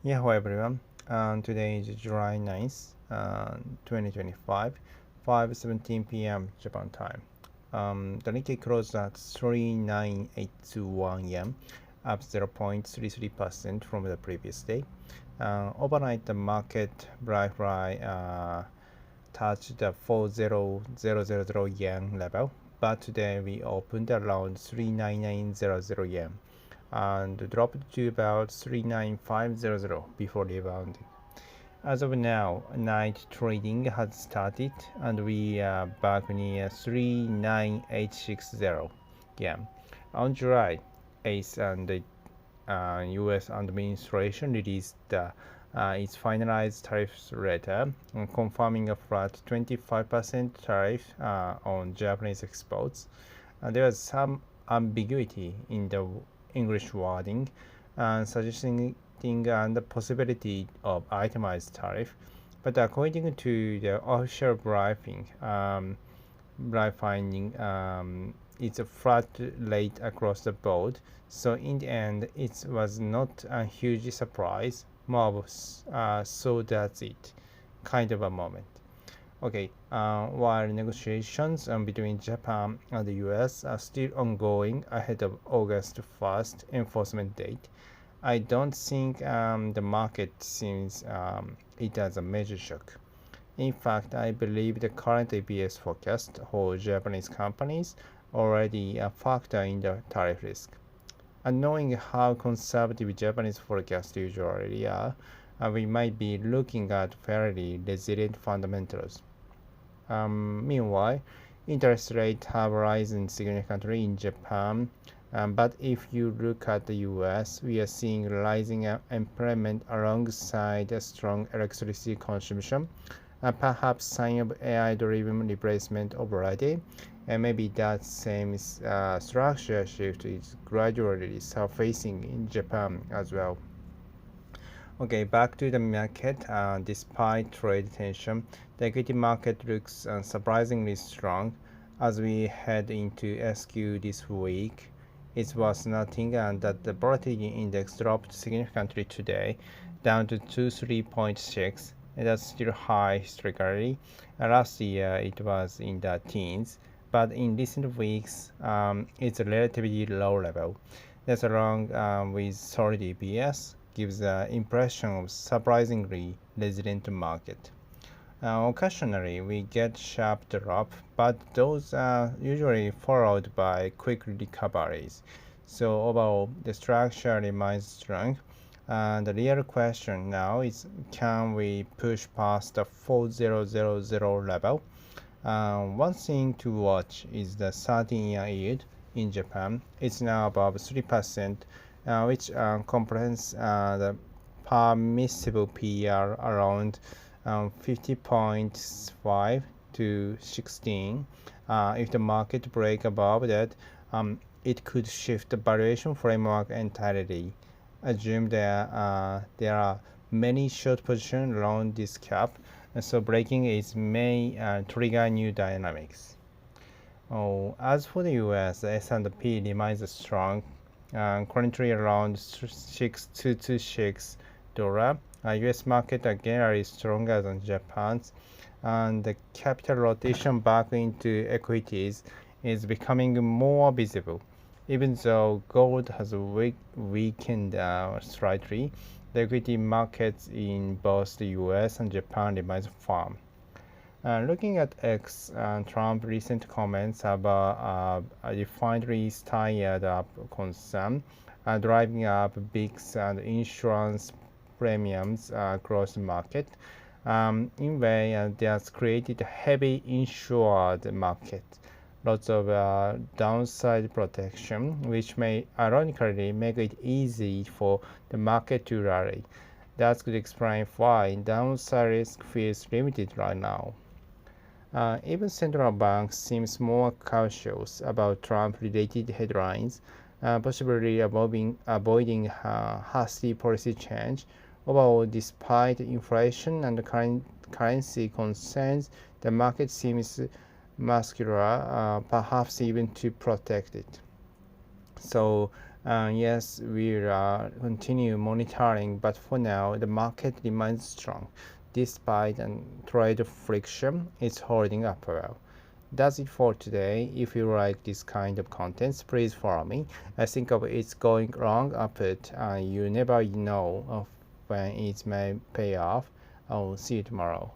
Yeah, hello everyone. Today is July 9th, 2025, 5:17 p.m. Japan time. The Nikkei closed at 39821 yen, up 0.33% from the previous day. Overnight, the market briefly touched the 40000 yen level, but today we opened around 39900 yen and dropped to about 39500 before rebounding. As of now, night trading has started and we are back near 39860 yen. On July 8th, and the US administration released its finalized tariffs letter, confirming a flat 25% tariff on Japanese exports. There was some ambiguity in the English wording, suggesting the possibility of itemized tariff. But according to the official briefing, it's a flat rate across the board. So in the end, it was not a huge surprise. More of so that's it kind of a moment. Okay, while negotiations between Japan and the US are still ongoing ahead of August 1st enforcement date, I don't think the market sees it as a major shock. In fact, I believe the current ABS forecast for Japanese companies already factor in the tariff risk. And knowing how conservative Japanese forecasts usually are, we might be looking at fairly resilient fundamentals. Meanwhile, interest rates have risen significantly in Japan, but if you look at the US, we are seeing rising employment alongside a strong electricity consumption, perhaps sign of AI-driven replacement already, and maybe that same structure shift is gradually surfacing in Japan as well. Okay, back to the market. Despite trade tension, the equity market looks surprisingly strong as we head into SQ this week. It's worth noting that the volatility index dropped significantly today, down to 23.6, and that's still high historically. Last year it was in the teens, but in recent weeks it's a relatively low level. That's along with solid EPS gives the impression of surprisingly resilient market. Occasionally, we get sharp drop, but those are usually followed by quick recoveries. So overall, the structure remains strong. And the real question now is, can we push past the 4000 level? One thing to watch is the 13-year yield in Japan. It's now above 3%, which comprehends the permissible PR around 50.5 to 16. If the market break above that, it could shift the valuation framework entirely. Assume there are many short positions around this cap, and so breaking it may trigger new dynamics. Oh, as for the US, the S&P remains strong, currently around 6226 dollar. US market again is stronger than Japan's, and the capital rotation back into equities is becoming more visible. Even though gold has weakened slightly, the equity markets in both the US and Japan remains firm. Looking at X, Trump's recent comments about a refinery stirred up concern, driving up bigs and insurance premiums across the market. In way, that's created a heavy insured market. Lots of downside protection, which may ironically make it easy for the market to rally. That could explain why downside risk feels limited right now. Even central banks seems more cautious about Trump-related headlines, possibly avoiding hasty policy change. Overall, despite inflation and currency concerns, the market seems muscular, perhaps even to protect it. So Yes, we'll continue monitoring, but for now, the market remains strong. Despite trade friction, it's holding up well. That's it for today. If you like this kind of contents, please follow me. I think of it's going wrong, but you never know when it may pay off. I'll see you tomorrow.